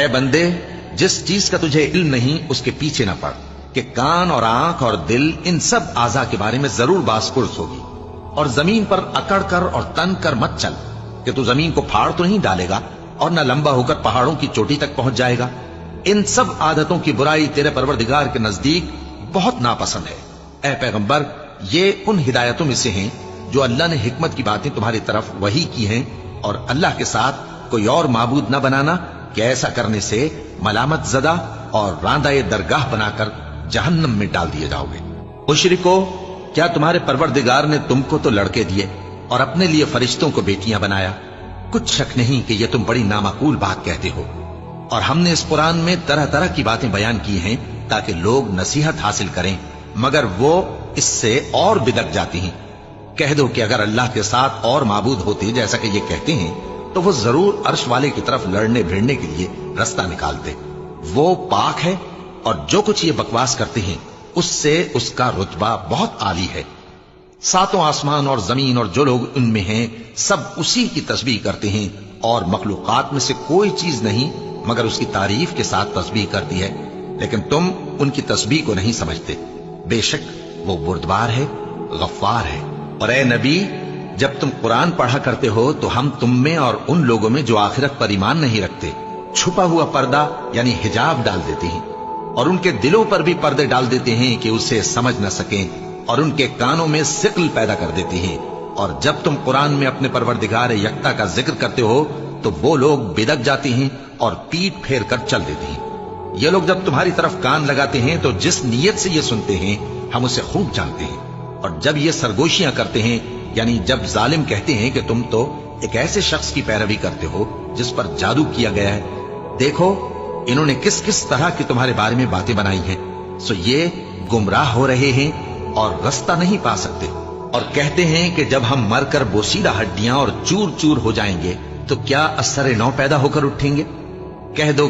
اے بندے، جس چیز کا تجھے علم نہیں اس کے پیچھے نہ پڑ، کہ کان اور آنکھ اور دل ان سب اعضاء کے بارے میں ضرور باس پرس ہوگی۔ اور زمین پر اکڑ کر اور تن کر مت چل، کہ تو زمین کو پھاڑ تو نہیں ڈالے گا اور نہ لمبا ہو کر پہاڑوں کی چوٹی تک پہنچ جائے گا۔ ان سب عادتوں کی برائی تیرے پروردگار کے نزدیک بہت ناپسند ہے۔ اے پیغمبر، یہ ان ہدایتوں میں سے ہیں جو اللہ نے حکمت کی باتیں تمہاری طرف وحی کی ہیں، اور اللہ کے ساتھ کوئی اور معبود نہ بنانا، کہ ایسا کرنے سے ملامت زدہ اور راندہ درگاہ بنا کر جہنم میں ڈال دیے جاؤ گے۔ مشرکو، کیا تمہارے پروردگار نے تم کو تو لڑکے دیے اور اپنے لیے فرشتوں کو بیٹیاں بنایا؟ کچھ شک نہیں کہ یہ تم بڑی نامعقول بات کہتے ہو، اور ہم نے اس قرآن میں طرح طرح کی باتیں بیان کی ہیں تاکہ لوگ نصیحت حاصل کریں، مگر وہ اس سے اور بدک جاتی ہیں۔ کہہ دو کہ اگر اللہ کے ساتھ اور معبود ہوتے جیسا کہ یہ کہتے ہیں تو وہ ضرور عرش والے کی طرف لڑنے بھیڑنے کے لیے رستہ نکالتے۔ وہ پاک ہے، اور جو کچھ یہ بکواس کرتے ہیں اس سے اس کا رتبہ بہت عالی ہے۔ ساتوں آسمان اور زمین اور جو لوگ ان میں ہیں سب اسی کی تسبیح کرتے ہیں، اور مخلوقات میں سے کوئی چیز نہیں مگر اس کی تعریف کے ساتھ تسبیح کرتی ہے، لیکن تم ان کی تسبیح کو نہیں سمجھتے۔ بے شک وہ بردبار ہے، غفار ہے۔ اور اے نبی، جب تم قرآن پڑھا کرتے ہو تو ہم تم میں اور ان لوگوں میں جو آخرت پر ایمان نہیں رکھتے چھپا ہوا پردہ یعنی حجاب ڈال دیتے ہیں، اور ان کے دلوں پر بھی پردے ڈال دیتے ہیں کہ اسے سمجھ نہ سکیں، اور ان کے کانوں میں ثقل پیدا کر دیتے ہیں۔ اور جب تم قرآن میں اپنے پروردگار یکتا کا ذکر کرتے ہو تو وہ لوگ بدک جاتے ہیں اور پیٹ پھیر کر چل دیتے ہیں۔ یہ لوگ جب تمہاری طرف کان لگاتے ہیں تو جس نیت سے یہ سنتے ہیں ہم اسے خوب جانتے ہیں، اور جب یہ سرگوشیاں کرتے ہیں یعنی جب ظالم کہتے ہیں کہ تم تو ایک ایسے شخص کی پیروی کرتے ہو جس پر جادو کیا گیا ہے، دیکھو انہوں نے کس کس طرح کی تمہارے بارے میں باتیں بنائی ہیں، سو یہ گمراہ ہو رہے ہیں اور رستہ نہیں پا سکتے۔ اور کہتے ہیں کہ جب ہم مر کر بوسیدہ ہڈیاں اور چور چور ہو جائیں گے تو کیا اثر نو پیدا ہو کر اٹھیں گے؟ کہہ دو